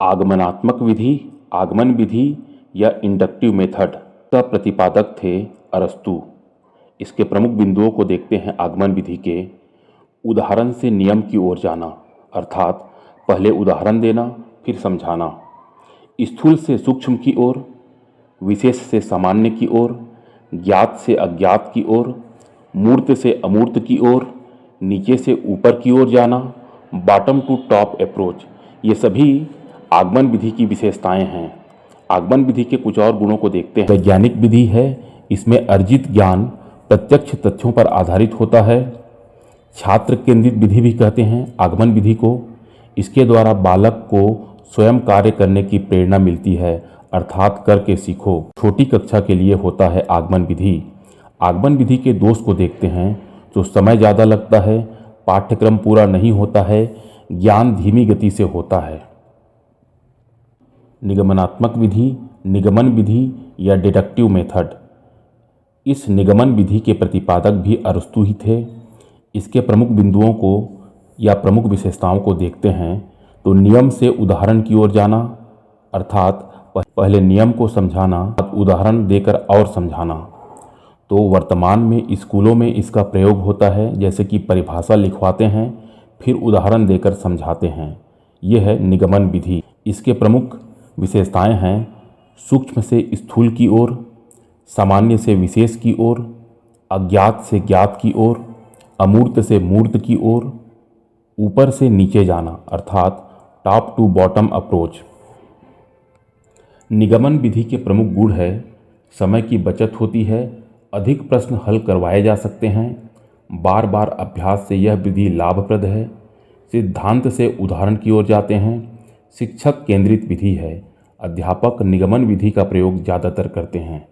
आगमनात्मक विधि, आगमन विधि या inductive method का प्रतिपादक थे अरस्तु। इसके प्रमुख बिंदुओं को देखते हैं। आगमन विधि के उदाहरण से नियम की ओर जाना, अर्थात पहले उदाहरण देना फिर समझाना, स्थूल से सूक्ष्म की ओर, विशेष से सामान्य की ओर, ज्ञात से अज्ञात की ओर, मूर्त से अमूर्त की ओर, नीचे से ऊपर की ओर जाना, बॉटम टू टॉप अप्रोच, ये सभी आगमन विधि की विशेषताएं हैं। आगमन विधि के कुछ और गुणों को देखते हैं। वैज्ञानिक विधि है, इसमें अर्जित ज्ञान प्रत्यक्ष तथ्यों पर आधारित होता है। छात्र केंद्रित विधि भी कहते हैं आगमन विधि को। इसके द्वारा बालक को स्वयं कार्य करने की प्रेरणा मिलती है, अर्थात करके सीखो। छोटी कक्षा के लिए होता है आगमन विधि। आगमन विधि के दोष को देखते हैं तो समय ज़्यादा लगता है, पाठ्यक्रम पूरा नहीं होता है, ज्ञान धीमी गति से होता है। निगमनात्मक विधि, निगमन विधि या डिडक्टिव मेथड, इस निगमन विधि के प्रतिपादक भी अरस्तु ही थे। इसके प्रमुख बिंदुओं को या प्रमुख विशेषताओं को देखते हैं तो नियम से उदाहरण की ओर जाना, अर्थात पहले नियम को समझाना, उदाहरण देकर और समझाना। तो वर्तमान में स्कूलों में इसका प्रयोग होता है, जैसे कि परिभाषा लिखवाते हैं फिर उदाहरण देकर समझाते हैं। यह है निगमन विधि। इसके प्रमुख विशेषताएं हैं सूक्ष्म से स्थूल की ओर, सामान्य से विशेष की ओर, अज्ञात से ज्ञात की ओर, अमूर्त से मूर्त की ओर, ऊपर से नीचे जाना, अर्थात टॉप टू बॉटम अप्रोच। निगमन विधि के प्रमुख गुण है समय की बचत होती है, अधिक प्रश्न हल करवाए जा सकते हैं, बार बार अभ्यास से यह विधि लाभप्रद है, सिद्धांत से उदाहरण की ओर जाते हैं, शिक्षक केंद्रित विधि है, अध्यापक निगमन विधि का प्रयोग ज़्यादातर करते हैं।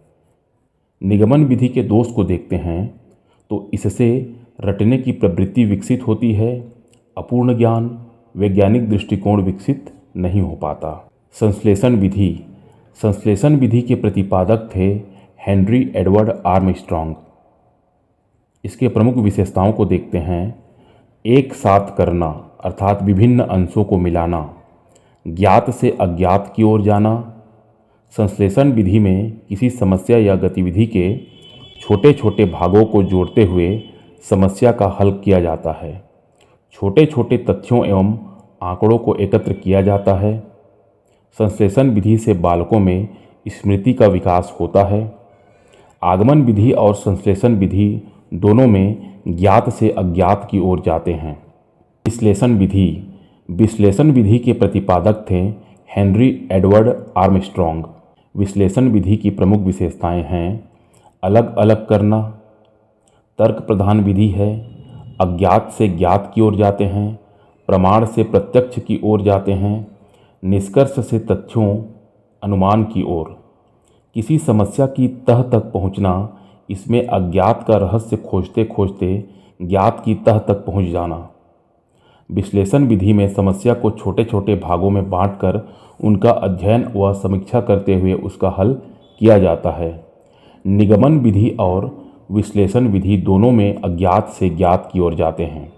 निगमन विधि के दोष को देखते हैं तो इससे रटने की प्रवृत्ति विकसित होती है, अपूर्ण ज्ञान, वैज्ञानिक दृष्टिकोण विकसित नहीं हो पाता। संश्लेषण विधि, संश्लेषण विधि के प्रतिपादक थे हेनरी एडवर्ड आर्मस्ट्रॉन्ग। इसके प्रमुख विशेषताओं को देखते हैं। एक साथ करना, अर्थात विभिन्न अंशों को मिलाना, ज्ञात से अज्ञात की ओर जाना। संश्लेषण विधि में किसी समस्या या गतिविधि के छोटे छोटे भागों को जोड़ते हुए समस्या का हल किया जाता है। छोटे छोटे तथ्यों एवं आंकड़ों को एकत्र किया जाता है। संश्लेषण विधि से बालकों में स्मृति का विकास होता है। आगमन विधि और संश्लेषण विधि दोनों में ज्ञात से अज्ञात की ओर जाते हैं। विश्लेषण विधि, विश्लेषण विधि के प्रतिपादक थे हेनरी एडवर्ड आर्मस्ट्रॉन्ग। विश्लेषण विधि की प्रमुख विशेषताएं हैं अलग अलग करना, तर्क प्रधान विधि है, अज्ञात से ज्ञात की ओर जाते हैं, प्रमाण से प्रत्यक्ष की ओर जाते हैं, निष्कर्ष से तथ्यों अनुमान की ओर। किसी समस्या की तह तक पहुंचना, इसमें अज्ञात का रहस्य खोजते खोजते ज्ञात की तह तक पहुंच जाना। विश्लेषण विधि में समस्या को छोटे छोटे भागों में बांटकर उनका अध्ययन व समीक्षा करते हुए उसका हल किया जाता है। निगमन विधि और विश्लेषण विधि दोनों में अज्ञात से ज्ञात की ओर जाते हैं।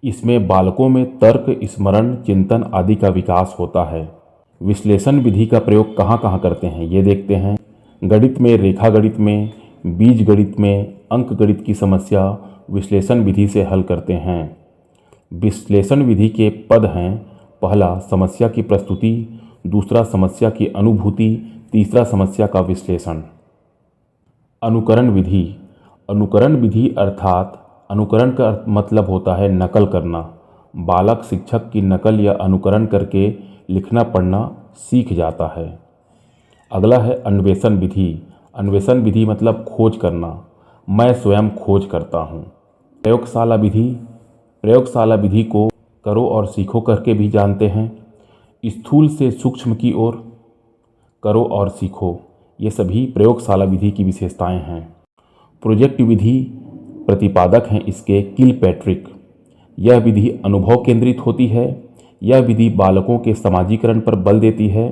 इसमें बालकों में तर्क, स्मरण, चिंतन आदि का विकास होता है। विश्लेषण विधि का प्रयोग कहाँ कहाँ करते हैं ये देखते हैं। गणित में, रेखा गणित में, बीज गणित में, अंक गणित की समस्या विश्लेषण विधि से हल करते हैं। विश्लेषण विधि के पद हैं, पहला समस्या की प्रस्तुति, दूसरा समस्या की अनुभूति, तीसरा समस्या का विश्लेषण। अनुकरण विधि, अनुकरण विधि अर्थात अनुकरण का मतलब होता है नकल करना। बालक शिक्षक की नकल या अनुकरण करके लिखना पढ़ना सीख जाता है। अगला है अन्वेषण विधि। अन्वेषण विधि मतलब खोज करना, मैं स्वयं खोज करता हूँ। प्रयोगशाला विधि, प्रयोगशाला विधि को करो और सीखो करके भी जानते हैं। स्थूल से सूक्ष्म की ओर, करो और सीखो, ये सभी प्रयोगशाला विधि की विशेषताएं हैं। प्रोजेक्ट विधि प्रतिपादक हैं इसके किलपैट्रिक। यह विधि अनुभव केंद्रित होती है। यह विधि बालकों के समाजीकरण पर बल देती है।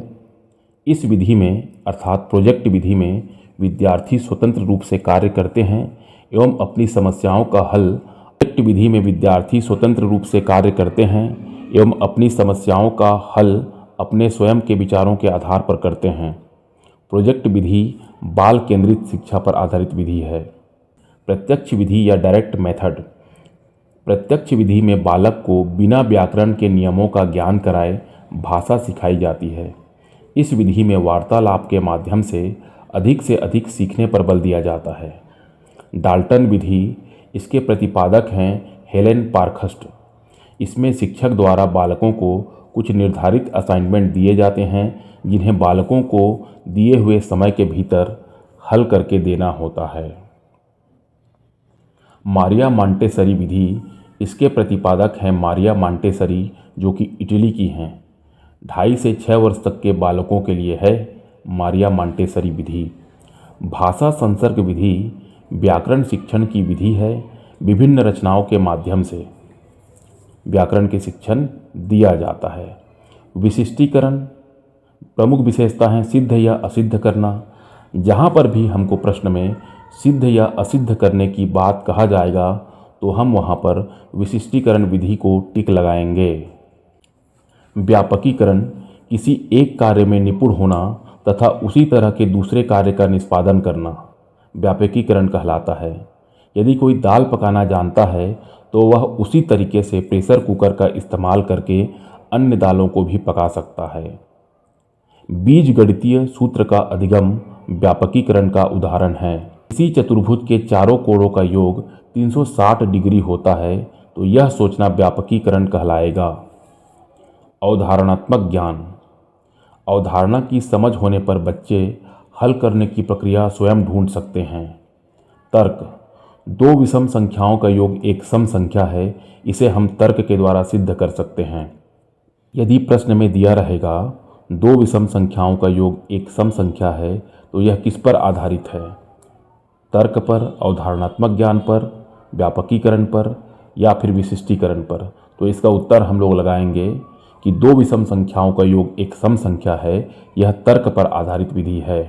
इस विधि में अर्थात प्रोजेक्ट विधि में विद्यार्थी स्वतंत्र रूप से कार्य करते हैं एवं अपनी समस्याओं का हल। प्रोजेक्ट विधि में विद्यार्थी स्वतंत्र रूप से कार्य करते हैं एवं अपनी समस्याओं का हल अपने स्वयं के विचारों के आधार पर करते हैं। प्रोजेक्ट विधि बाल केंद्रित शिक्षा पर आधारित विधि है। प्रत्यक्ष विधि या डायरेक्ट मेथड। प्रत्यक्ष विधि में बालक को बिना व्याकरण के नियमों का ज्ञान कराए भाषा सिखाई जाती है। इस विधि में वार्तालाप के माध्यम से अधिक सीखने पर बल दिया जाता है। डाल्टन विधि, इसके प्रतिपादक हैं हेलेन पार्खस्ट। इसमें शिक्षक द्वारा बालकों को कुछ निर्धारित असाइनमेंट दिए जाते हैं जिन्हें बालकों को दिए हुए समय के भीतर हल करके देना होता है। मारिया मॉन्टेसरी विधि, इसके प्रतिपादक हैं मारिया मॉन्टेसरी, जो कि इटली की हैं। 2.5 से 6 वर्ष तक के बालकों के लिए है मारिया मॉन्टेसरी विधि। भाषा संसर्ग विधि व्याकरण शिक्षण की विधि है। विभिन्न रचनाओं के माध्यम से व्याकरण के शिक्षण दिया जाता है। विशिष्टीकरण, प्रमुख विशेषता है सिद्ध या असिद्ध करना। जहाँ पर भी हमको प्रश्न में सिद्ध या असिद्ध करने की बात कहा जाएगा तो हम वहाँ पर विशिष्टीकरण विधि को टिक लगाएंगे। व्यापकीकरण, किसी एक कार्य में निपुण होना तथा उसी तरह के दूसरे कार्य का निष्पादन करना व्यापकीकरण कहलाता है। यदि कोई दाल पकाना जानता है तो वह उसी तरीके से प्रेशर कुकर का इस्तेमाल करके अन्य दालों को भी पका सकता है। बीजगणितीय सूत्र का अधिगम व्यापकीकरण का उदाहरण है। इसी चतुर्भुज के चारों कोणों का योग 360 डिग्री होता है तो यह सोचना व्यापकीकरण कहलाएगा। अवधारणात्मक ज्ञान, अवधारणा की समझ होने पर बच्चे हल करने की प्रक्रिया स्वयं ढूंढ सकते हैं। तर्क, 2 विषम संख्याओं का योग एक सम संख्या है, इसे हम तर्क के द्वारा सिद्ध कर सकते हैं। यदि प्रश्न में दिया रहेगा 2 विषम संख्याओं का योग एक सम संख्या है तो यह किस पर आधारित है? तर्क पर, अवधारणात्मक ज्ञान पर, व्यापकीकरण पर या फिर विशिष्टीकरण पर? तो इसका उत्तर हम लोग लगाएंगे कि 2 विषम संख्याओं का योग एक सम संख्या है, यह तर्क पर आधारित विधि है।